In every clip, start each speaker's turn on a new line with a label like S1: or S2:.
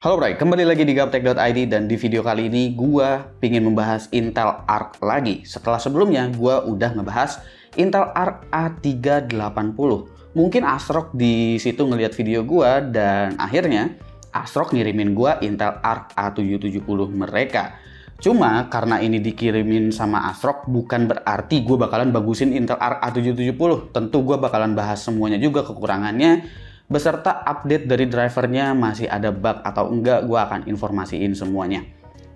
S1: Halo Bray, kembali lagi di Gaptek.id dan di video kali ini gua pingin membahas Intel Arc lagi. Setelah sebelumnya gua udah ngebahas Intel Arc A380. Mungkin ASRock di situ ngelihat video gua dan akhirnya ASRock ngirimin gua Intel Arc A770 mereka. Cuma karena ini dikirimin sama ASRock bukan berarti gue bakalan bagusin Intel Arc A770. Tentu gue bakalan bahas semuanya juga kekurangannya beserta update dari drivernya, masih ada bug atau enggak, gue akan informasiin semuanya.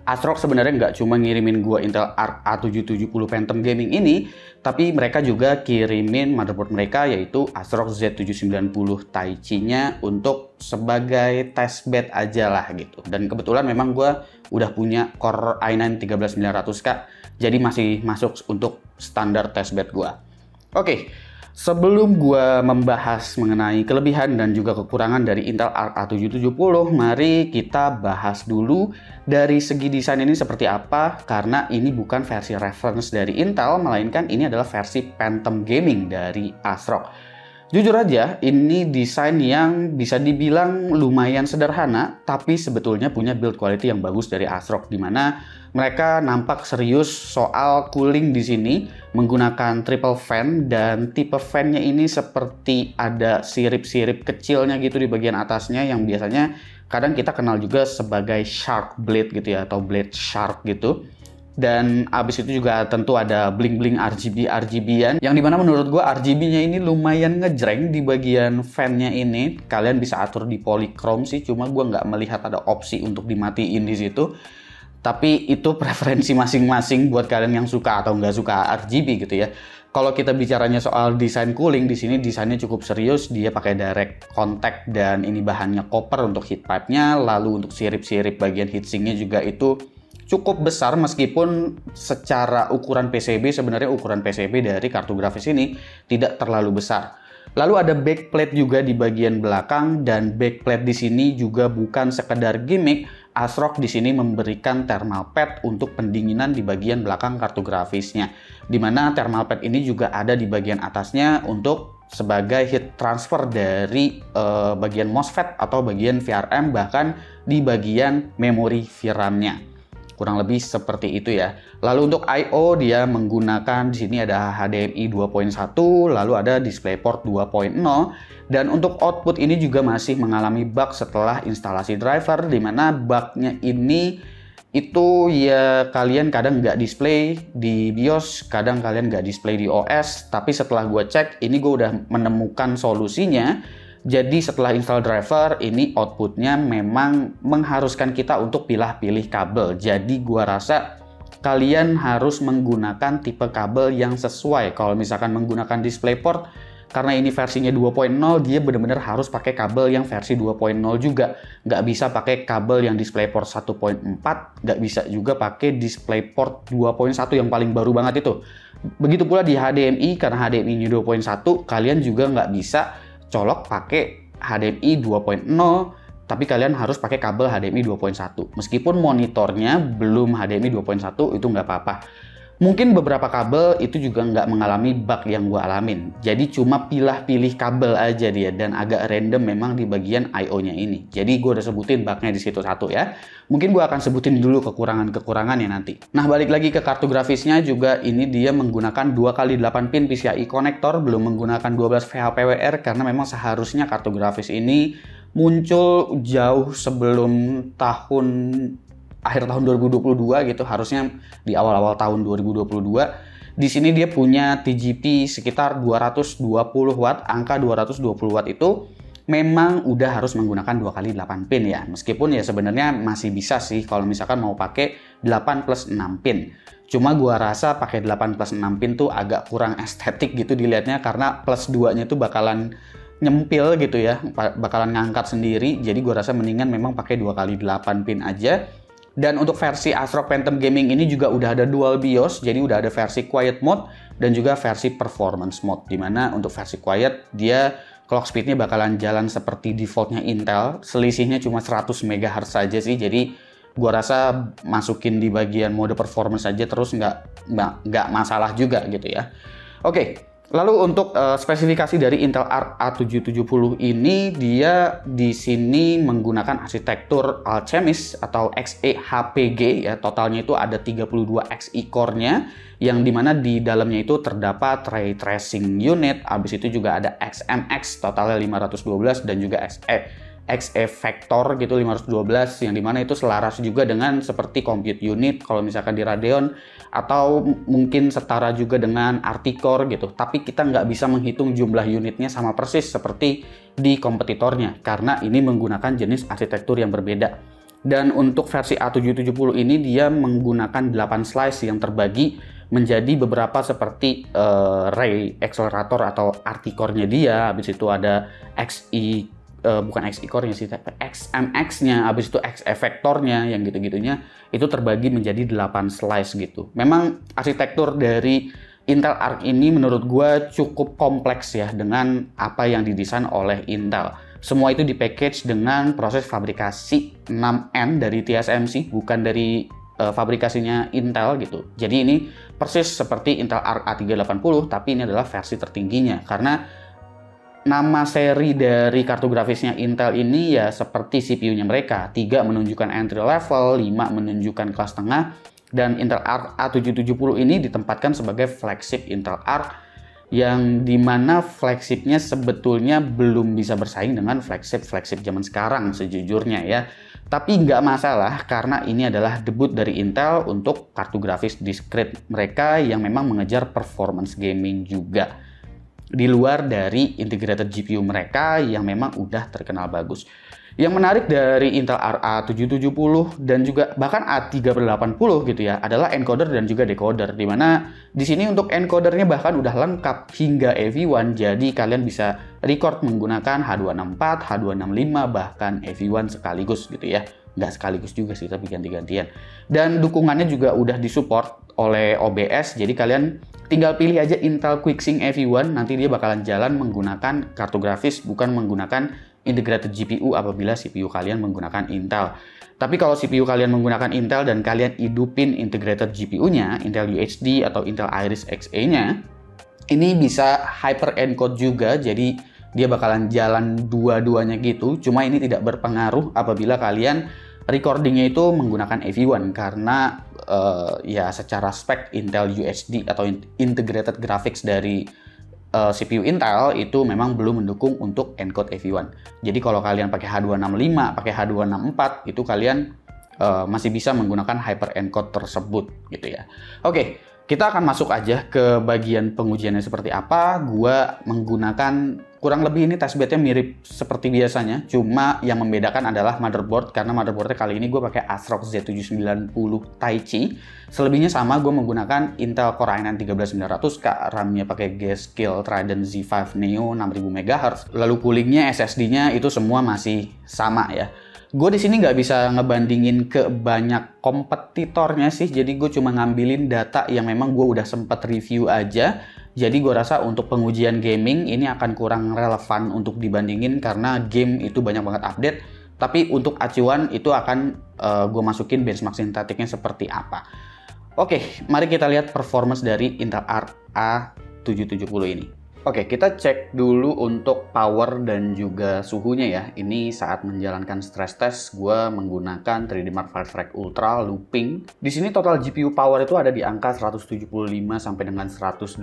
S1: ASRock sebenarnya nggak cuma ngirimin gue Intel Arc A770 Phantom Gaming ini, tapi mereka juga kirimin motherboard mereka yaitu ASRock Z790 Taichi-nya untuk sebagai testbed aja lah gitu. Dan kebetulan memang gue udah punya Core i9 13900K, jadi masih masuk untuk standar testbed gue. Oke. Sebelum gua membahas mengenai kelebihan dan juga kekurangan dari Intel Arc A770, mari kita bahas dulu dari segi desain ini seperti apa, karena ini bukan versi reference dari Intel, melainkan ini adalah versi Phantom Gaming dari ASRock. Jujur aja, ini desain yang bisa dibilang lumayan sederhana, tapi sebetulnya punya build quality yang bagus dari ASRock, di mana mereka nampak serius soal cooling di sini menggunakan triple fan, dan tipe fan-nya ini seperti ada sirip-sirip kecilnya gitu di bagian atasnya yang biasanya kadang kita kenal juga sebagai shark blade gitu ya, atau blade shark gitu. Dan abis itu juga tentu ada bling-bling RGB-RGB-an yang dimana menurut gue RGB-nya ini lumayan ngejreng di bagian fan-nya ini. Kalian bisa atur di polychrome sih, cuma gue nggak melihat ada opsi untuk dimatiin di situ. Tapi itu preferensi masing-masing buat kalian yang suka atau nggak suka RGB gitu ya. Kalau kita bicaranya soal desain cooling, di sini desainnya cukup serius. Dia pakai direct contact dan ini bahannya copper untuk heat pipe-nya. Lalu untuk sirip-sirip bagian heatsink-nya juga itu cukup besar, meskipun secara ukuran PCB sebenarnya ukuran PCB dari kartu grafis ini tidak terlalu besar. Lalu ada backplate juga di bagian belakang, dan backplate di sini juga bukan sekedar gimmick. ASRock di sini memberikan thermal pad untuk pendinginan di bagian belakang kartu grafisnya, dimana thermal pad ini juga ada di bagian atasnya untuk sebagai heat transfer dari bagian MOSFET atau bagian VRM, bahkan di bagian memori VRAM-nya. Kurang lebih seperti itu ya. Lalu untuk I/O dia menggunakan di sini ada HDMI 2.1, lalu ada DisplayPort 2.0, dan untuk output ini juga masih mengalami bug setelah instalasi driver, di mana bugnya ini itu ya kalian kadang nggak display di BIOS, kadang kalian nggak display di OS, tapi setelah gue cek ini gue udah menemukan solusinya. Jadi setelah install driver, ini outputnya memang mengharuskan kita untuk pilih-pilih kabel. Jadi gua rasa kalian harus menggunakan tipe kabel yang sesuai. Kalau misalkan menggunakan DisplayPort, karena ini versinya 2.0, dia benar-benar harus pakai kabel yang versi 2.0 juga. Nggak bisa pakai kabel yang DisplayPort 1.4, nggak bisa juga pakai DisplayPort 2.1 yang paling baru banget itu. Begitu pula di HDMI, karena HDMI-nya 2.1, kalian juga nggak bisa colok pakai HDMI 2.0, tapi kalian harus pakai kabel HDMI 2.1. Meskipun monitornya belum HDMI 2.1, itu nggak apa-apa. Mungkin beberapa kabel itu juga nggak mengalami bug yang gue alamin. Jadi cuma pilih-pilih kabel aja dia, dan agak random memang di bagian I/O-nya ini. Jadi gue udah sebutin bugnya di situ satu ya. Mungkin gue akan sebutin dulu kekurangan-kekurangannya nanti. Nah, balik lagi ke kartu grafisnya juga, ini dia menggunakan 2x8 pin PCIe konektor, belum menggunakan 12 VHPWR, karena memang seharusnya kartu grafis ini muncul jauh sebelum akhir tahun 2022 gitu, harusnya di awal-awal tahun 2022. Di sini dia punya TGP sekitar 220 watt. Angka 220 watt itu memang udah harus menggunakan 2x8 pin ya. Meskipun ya sebenarnya masih bisa sih kalau misalkan mau pakai 8 plus 6 pin. Cuma gua rasa pakai 8 plus 6 pin tuh agak kurang estetik gitu dilihatnya, karena plus 2-nya tuh bakalan nyempil gitu ya, bakalan ngangkat sendiri. Jadi gua rasa mendingan memang pakai 2x8 pin aja. Dan untuk versi ASRock Phantom Gaming ini juga udah ada dual BIOS, jadi udah ada versi quiet mode dan juga versi performance mode. Dimana untuk versi quiet dia clock speednya bakalan jalan seperti defaultnya Intel, selisihnya cuma 100 MHz saja sih. Jadi gua rasa masukin di bagian mode performance aja terus nggak masalah juga gitu ya. Oke. Lalu untuk spesifikasi dari Intel Arc A770 ini, dia di sini menggunakan arsitektur Alchemist atau Xe-HPG ya. Totalnya itu ada 32 Xe core-nya, yang dimana di dalamnya itu terdapat ray tracing unit. Habis itu juga ada XMX totalnya 512 dan juga Xe Vector gitu 512, yang dimana itu selaras juga dengan seperti compute unit kalau misalkan di Radeon, atau mungkin setara juga dengan Articore gitu. Tapi kita nggak bisa menghitung jumlah unitnya sama persis seperti di kompetitornya karena ini menggunakan jenis arsitektur yang berbeda. Dan untuk versi A770 ini dia menggunakan 8 slice yang terbagi menjadi beberapa seperti ray accelerator atau Articore-nya dia. Habis itu ada bukan Xe core-nya sih, tapi XMX-nya, habis itu Xe Vector-nya, yang gitu-gitunya itu terbagi menjadi 8 slice gitu. Memang arsitektur dari Intel Arc ini menurut gue cukup kompleks ya dengan apa yang didesain oleh Intel. Semua itu di-package dengan proses fabrikasi 6N dari TSMC, bukan dari fabrikasinya Intel gitu. Jadi ini persis seperti Intel Arc A380, tapi ini adalah versi tertingginya karena nama seri dari kartu grafisnya Intel ini ya seperti CPU-nya mereka. 3 menunjukkan entry level, 5 menunjukkan kelas tengah, dan Intel Arc A770 ini ditempatkan sebagai flagship Intel Arc, yang dimana flagshipnya sebetulnya belum bisa bersaing dengan flagship zaman sekarang sejujurnya ya. Tapi nggak masalah karena ini adalah debut dari Intel untuk kartu grafis discrete mereka yang memang mengejar performance gaming juga, di luar dari integrated GPU mereka yang memang udah terkenal bagus. Yang menarik dari Intel Arc A770 dan juga bahkan A380 gitu ya adalah encoder dan juga decoder, dimana di sini untuk encodernya bahkan udah lengkap hingga AV1, jadi kalian bisa record menggunakan H264, H265 bahkan AV1 sekaligus gitu ya. Nggak sekaligus juga sih, tapi ganti-gantian. Dan dukungannya juga udah disupport oleh OBS, jadi kalian tinggal pilih aja Intel QuickSync AV1, nanti dia bakalan jalan menggunakan kartu grafis, bukan menggunakan integrated GPU apabila CPU kalian menggunakan Intel. Tapi kalau CPU kalian menggunakan Intel dan kalian hidupin integrated GPU-nya, Intel UHD atau Intel Iris Xe-nya, ini bisa hyper encode juga, jadi dia bakalan jalan dua-duanya gitu. Cuma ini tidak berpengaruh apabila kalian recordingnya itu menggunakan AV1 karena ya secara spek Intel UHD atau integrated graphics dari CPU Intel itu memang belum mendukung untuk encode AV1. Jadi kalau kalian pakai H265, pakai H264 itu kalian masih bisa menggunakan hyper encode tersebut gitu ya. Oke, kita akan masuk aja ke bagian pengujiannya seperti apa. Gua menggunakan kurang lebih ini testbednya mirip seperti biasanya, cuma yang membedakan adalah motherboard, karena motherboardnya kali ini gue pakai ASRock Z790 Taichi. Selebihnya sama, gue menggunakan Intel Core i9 13900K, RAM-nya pakai G-Skill Trident Z5 Neo 6000 MHz, lalu coolingnya, SSD-nya itu semua masih sama ya. Gue di sini nggak bisa ngebandingin ke banyak kompetitornya sih, jadi gue cuma ngambilin data yang memang gue udah sempet review aja. Jadi gue rasa untuk pengujian gaming ini akan kurang relevan untuk dibandingin karena game itu banyak banget update. Tapi untuk acuan itu akan gue masukin benchmark sintetiknya seperti apa. Oke, mari kita lihat performance dari Intel Arc A770 ini. Oke, kita cek dulu untuk power dan juga suhunya ya. Ini saat menjalankan stress test, gue menggunakan 3D Mark Fireframe Ultra looping. Di sini total GPU power itu ada di angka 175 sampai dengan 182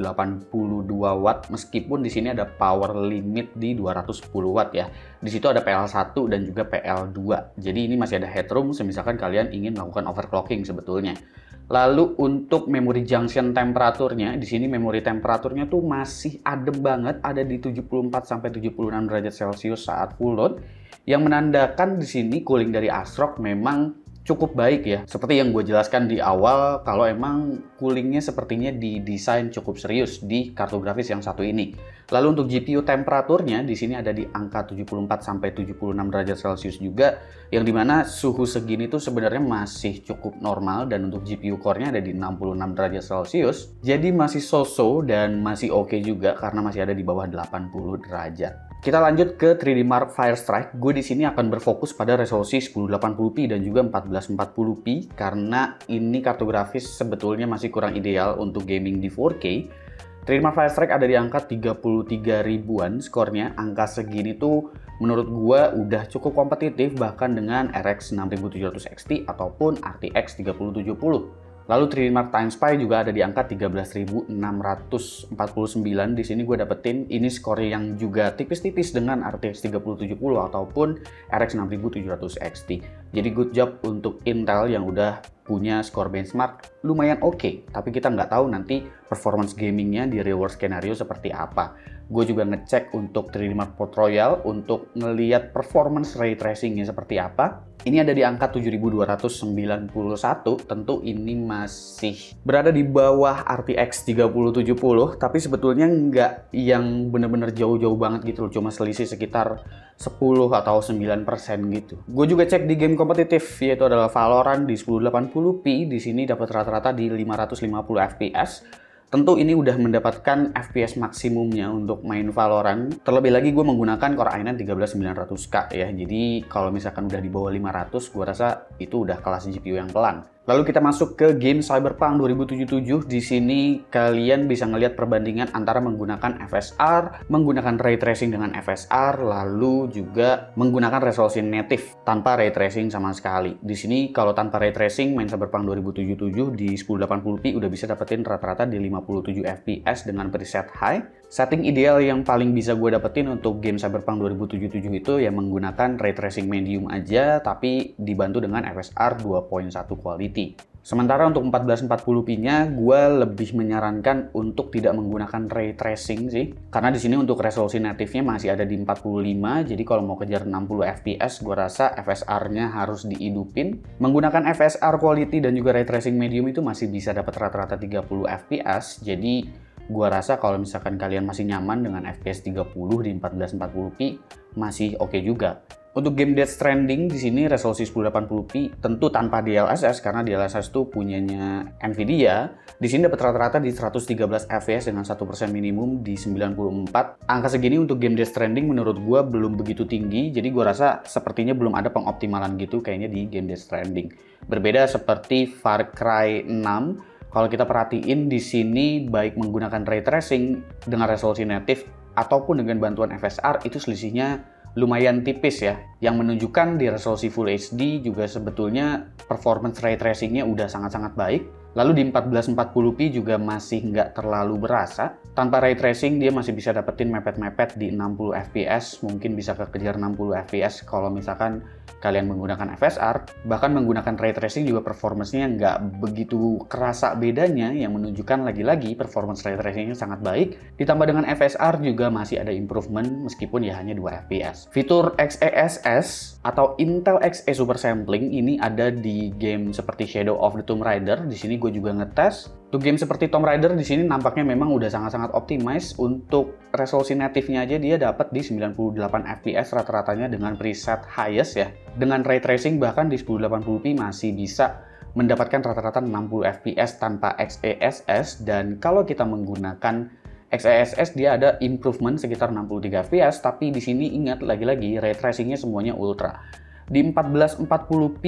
S1: watt, meskipun di sini ada power limit di 210 watt ya. Di situ ada PL1 dan juga PL2. Jadi ini masih ada headroom semisalkan kalian ingin melakukan overclocking sebetulnya. Lalu untuk memory junction temperaturnya, di sini memori temperaturnya tuh masih adem banget, ada di 74 sampai 76 derajat Celcius saat full load, yang menandakan di sini cooling dari ASRock memang cukup baik ya. Seperti yang gue jelaskan di awal, kalau emang coolingnya sepertinya didesain cukup serius di kartu grafis yang satu ini. Lalu untuk GPU temperaturnya di sini ada di angka 74 sampai 76 derajat Celcius juga, yang dimana suhu segini tuh sebenarnya masih cukup normal, dan untuk GPU core-nya ada di 66 derajat Celcius. Jadi masih so-so dan masih oke juga karena masih ada di bawah 80 derajat. Kita lanjut ke 3D Mark Firestrike. Gue di sini akan berfokus pada resolusi 1080p dan juga 1440p karena ini kartu grafis sebetulnya masih kurang ideal untuk gaming di 4K. 3D Mark Fire Strike ada di angka 33 ribuan skornya. Angka segini tuh menurut gua udah cukup kompetitif bahkan dengan RX 6700 XT ataupun RTX 3070. Lalu 3D Mark Time Spy juga ada di angka 13.649. Di sini gue dapetin ini skor yang juga tipis-tipis dengan RTX 3070 ataupun RX 6700 XT. Jadi good job untuk Intel yang udah punya skor benchmark lumayan oke. Tapi kita nggak tahu nanti performance gamingnya di real world scenario seperti apa. Gue juga ngecek untuk 3D Mark Port Royal untuk ngeliat performance ray tracingnya seperti apa. Ini ada di angka 7291, tentu ini masih berada di bawah RTX 3070, tapi sebetulnya nggak yang bener-bener jauh-jauh banget gitu loh, cuma selisih sekitar 10 atau 9% gitu. Gue juga cek di game kompetitif, yaitu adalah Valorant di 1080p, di sini dapat rata-rata di 550 fps. Tentu ini udah mendapatkan FPS maksimumnya untuk main Valorant. Terlebih lagi gue menggunakan Core i9 13900K ya. Jadi kalau misalkan udah di bawah 500, gue rasa itu udah kelas GPU yang pelan. Lalu kita masuk ke game Cyberpunk 2077. Di sini kalian bisa ngelihat perbandingan antara menggunakan FSR, menggunakan ray tracing dengan FSR, lalu juga menggunakan resolusi native tanpa ray tracing sama sekali. Di sini kalau tanpa ray tracing main Cyberpunk 2077 di 1080p udah bisa dapetin rata-rata di 57 fps dengan preset high. Setting ideal yang paling bisa gue dapetin untuk game Cyberpunk 2077 itu ya menggunakan ray tracing medium aja, tapi dibantu dengan FSR 2.1 quality. Sementara untuk 1440p-nya, gue lebih menyarankan untuk tidak menggunakan ray tracing sih, karena di sini untuk resolusi native-nya masih ada di 45, jadi kalau mau kejar 60 fps, gue rasa FSR-nya harus dihidupin. Menggunakan FSR quality dan juga ray tracing medium itu masih bisa dapat rata-rata 30 fps, jadi gua rasa kalau misalkan kalian masih nyaman dengan FPS 30 di 1440p masih oke juga. Untuk game Death Stranding di sini resolusi 1080p tentu tanpa DLSS karena DLSS itu punyanya Nvidia. Di sini dapat rata-rata di 113 fps dengan 1% minimum di 94. Angka segini untuk game Death Stranding menurut gua belum begitu tinggi, jadi gua rasa sepertinya belum ada pengoptimalan gitu kayaknya di game Death Stranding. Berbeda seperti Far Cry 6. Kalau kita perhatiin di sini baik menggunakan ray tracing dengan resolusi native ataupun dengan bantuan FSR itu selisihnya lumayan tipis ya. Yang menunjukkan di resolusi Full HD juga sebetulnya performance ray tracingnya udah sangat-sangat baik. Lalu di 1440p juga masih nggak terlalu berasa. Tanpa ray tracing dia masih bisa dapetin mepet-mepet di 60 fps, mungkin bisa kekejar 60 fps kalau misalkan kalian menggunakan FSR. Bahkan menggunakan ray tracing juga performance-nya nggak begitu kerasa bedanya, yang menunjukkan lagi-lagi performance ray tracing-nya sangat baik. Ditambah dengan FSR juga masih ada improvement meskipun ya hanya 2 fps. Fitur XeSS atau Intel Xe Super Sampling ini ada di game seperti Shadow of the Tomb Raider. Di sini gue juga ngetes. Untuk game seperti Tomb Raider di sini nampaknya memang udah sangat-sangat optimize. Untuk resolusi native-nya aja dia dapat di 98 fps rata-ratanya dengan preset highest ya. Dengan ray tracing bahkan di 1080p masih bisa mendapatkan rata-rata 60 fps tanpa XeSS, dan kalau kita menggunakan XeSS dia ada improvement sekitar 63 fps, tapi di sini ingat lagi-lagi ray tracingnya semuanya ultra. Di 1440p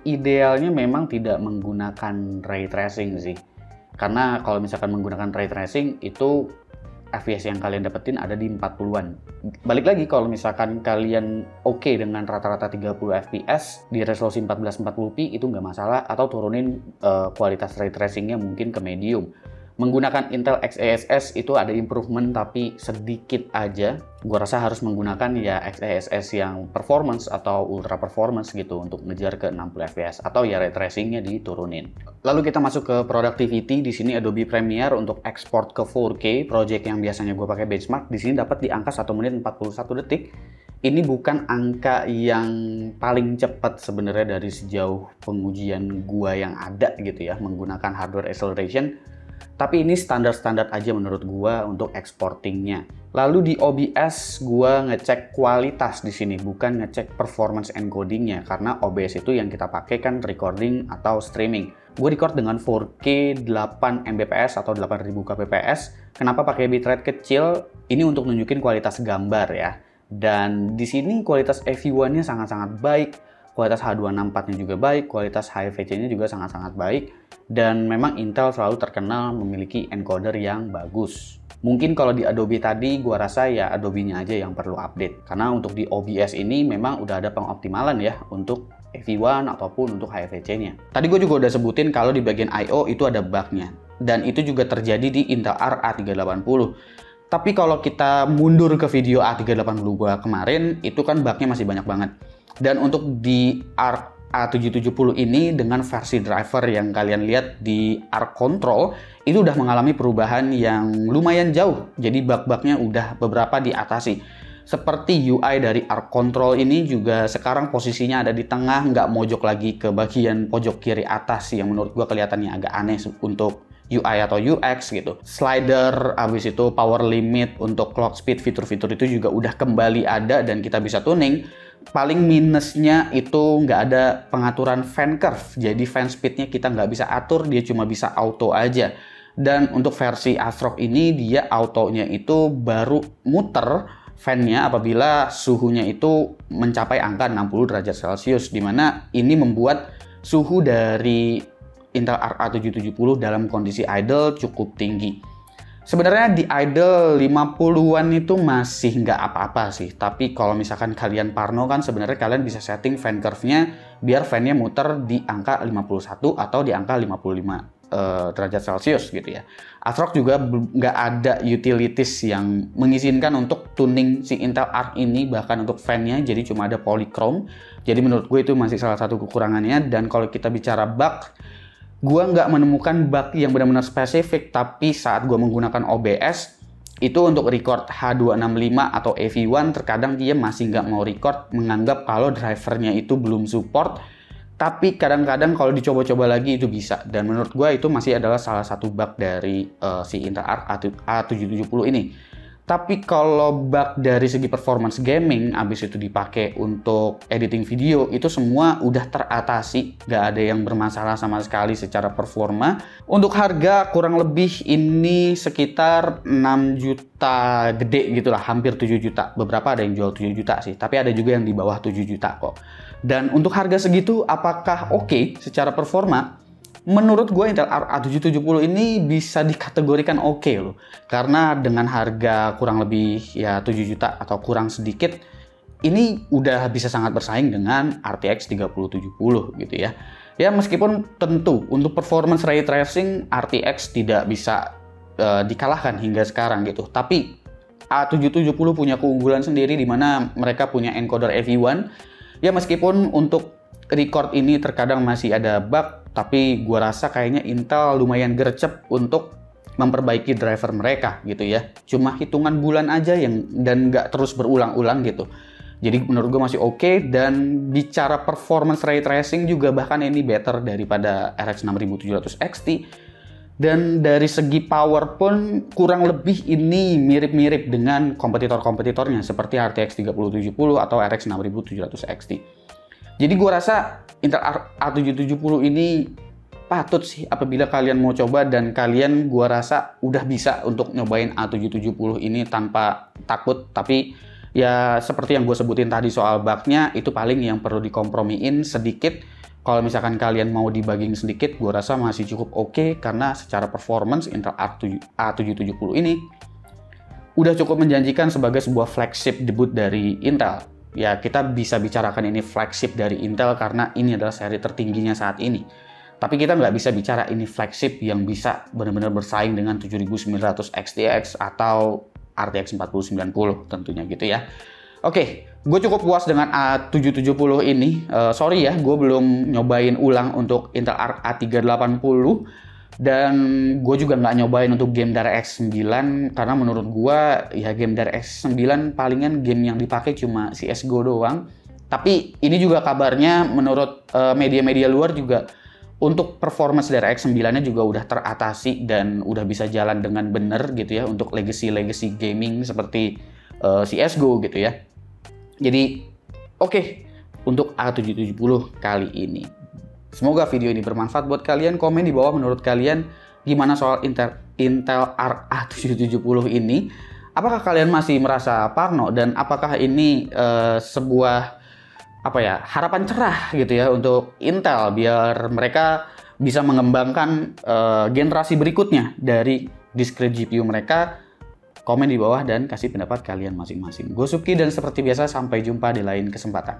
S1: idealnya memang tidak menggunakan ray tracing sih. Karena kalau misalkan menggunakan ray tracing itu FPS yang kalian dapetin ada di 40-an. Balik lagi kalau misalkan kalian oke dengan rata-rata 30 fps di resolusi 1440p itu nggak masalah, atau turunin kualitas ray tracingnya mungkin ke medium. Menggunakan Intel XeSS itu ada improvement tapi sedikit aja. Gua rasa harus menggunakan ya XeSS yang performance atau ultra performance gitu untuk ngejar ke 60 fps, atau ya ray tracingnya diturunin. Lalu kita masuk ke productivity. Di sini Adobe Premiere untuk export ke 4K, project yang biasanya gue pakai benchmark di sini dapat di angka 1 menit 41 detik. Ini bukan angka yang paling cepat sebenarnya dari sejauh pengujian gua yang ada gitu ya menggunakan hardware acceleration. Tapi ini standar-standar aja menurut gua untuk exportingnya. Lalu di OBS gua ngecek kualitas di sini, bukan ngecek performance encodingnya, karena OBS itu yang kita pakai kan recording atau streaming. Gue record dengan 4K 8 Mbps atau 8000 kbps. Kenapa pakai bitrate kecil? Ini untuk nunjukin kualitas gambar ya. Dan di sini kualitas AV1-nya sangat-sangat baik. kualitas H264-nya juga baik, kualitas HEVC-nya juga sangat-sangat baik, dan memang Intel selalu terkenal memiliki encoder yang bagus. Mungkin kalau di Adobe tadi, gua rasa ya Adobe-nya aja yang perlu update. Karena untuk di OBS ini memang udah ada pengoptimalan ya untuk AV1 ataupun untuk HEVC-nya. Tadi gue juga udah sebutin kalau di bagian I/O itu ada bug-nya. Dan itu juga terjadi di Intel Arc A380. Tapi kalau kita mundur ke video A380 gua kemarin, itu kan bug-nya masih banyak banget. Dan untuk di Arc A770 ini dengan versi driver yang kalian lihat di Arc Control, itu udah mengalami perubahan yang lumayan jauh. Jadi bug-bugnya udah beberapa diatasi. Seperti UI dari Arc Control ini juga sekarang posisinya ada di tengah, nggak mojok lagi ke bagian pojok kiri atas yang menurut gua kelihatannya agak aneh untuk UI atau UX gitu. Slider, habis itu power limit untuk clock speed, fitur-fitur itu juga udah kembali ada dan kita bisa tuning. Paling minusnya itu nggak ada pengaturan fan curve, jadi fan speednya kita nggak bisa atur, dia cuma bisa auto aja. Dan untuk versi ASRock ini dia autonya itu baru muter fan-nya apabila suhunya itu mencapai angka 60 derajat Celcius, dimana ini membuat suhu dari Intel Arc A770 dalam kondisi idle cukup tinggi. Sebenarnya di idle 50-an itu masih nggak apa-apa sih, tapi kalau misalkan kalian parno kan sebenarnya kalian bisa setting fan curve-nya biar fan-nya muter di angka 51 atau di angka 55 derajat Celcius gitu ya. ASRock juga nggak ada utilities yang mengizinkan untuk tuning si Intel Arc ini, bahkan untuk fan-nya, jadi cuma ada polychrome. Jadi menurut gue itu masih salah satu kekurangannya. Dan kalau kita bicara bug, gue nggak menemukan bug yang benar-benar spesifik, tapi saat gue menggunakan OBS, itu untuk record H265 atau AV1, terkadang dia masih nggak mau record, menganggap kalau drivernya itu belum support. Tapi kadang-kadang kalau dicoba-coba lagi itu bisa. Dan menurut gue itu masih adalah salah satu bug dari si Intel Arc A770 ini. Tapi kalau bug dari segi performance gaming, abis itu dipakai untuk editing video, itu semua udah teratasi. Nggak ada yang bermasalah sama sekali secara performa. Untuk harga kurang lebih ini sekitar 6 juta gede gitu lah, hampir 7 juta. Beberapa ada yang jual 7 juta sih, tapi ada juga yang di bawah 7 juta kok. Dan untuk harga segitu, apakah oke secara performa? Menurut gue Intel Arc A770 ini bisa dikategorikan oke loh. Karena dengan harga kurang lebih ya 7 juta atau kurang sedikit, ini udah bisa sangat bersaing dengan RTX 3070 gitu ya. Ya meskipun tentu untuk performance ray tracing RTX tidak bisa dikalahkan hingga sekarang gitu. Tapi A770 punya keunggulan sendiri di mana mereka punya encoder AV1. Ya meskipun untuk record ini terkadang masih ada bug, tapi gua rasa kayaknya Intel lumayan gercep untuk memperbaiki driver mereka gitu ya. Cuma hitungan bulan aja dan nggak terus berulang-ulang gitu. Jadi menurut gua masih oke. Dan bicara performance ray tracing juga bahkan ini better daripada RX 6700 XT. Dan dari segi power pun kurang lebih ini mirip-mirip dengan kompetitor-kompetitornya seperti RTX 3070 atau RX 6700 XT. Jadi gue rasa Intel A770 ini patut sih apabila kalian mau coba, dan kalian gue rasa udah bisa untuk nyobain A770 ini tanpa takut. Tapi ya seperti yang gue sebutin tadi soal bugnya, itu paling yang perlu dikompromiin sedikit. Kalau misalkan kalian mau debugging sedikit, gue rasa masih cukup oke, karena secara performance Intel A770 ini udah cukup menjanjikan sebagai sebuah flagship debut dari Intel. Ya kita bisa bicarakan ini flagship dari Intel karena ini adalah seri tertingginya saat ini. Tapi kita nggak bisa bicara ini flagship yang bisa benar-benar bersaing dengan 7900 XTX atau RTX 4090 tentunya gitu ya. Oke, gue cukup puas dengan A770 ini. Sorry ya, gue belum nyobain ulang untuk Intel Arc A380. Dan gue juga nggak nyobain untuk game DirectX 9. Karena menurut gue, ya game DirectX 9 palingan game yang dipakai cuma CSGO doang. Tapi ini juga kabarnya menurut media-media luar juga, untuk performance DirectX 9-nya juga udah teratasi dan udah bisa jalan dengan bener gitu ya. Untuk legacy gaming seperti CSGO gitu ya. Jadi oke, untuk A770 kali ini. Semoga video ini bermanfaat buat kalian. Komen di bawah menurut kalian gimana soal Intel Arc A770 ini. Apakah kalian masih merasa parno, dan apakah ini sebuah harapan cerah gitu ya untuk Intel biar mereka bisa mengembangkan generasi berikutnya dari discrete GPU mereka. Komen di bawah dan kasih pendapat kalian masing-masing. Gue Supki dan seperti biasa sampai jumpa di lain kesempatan.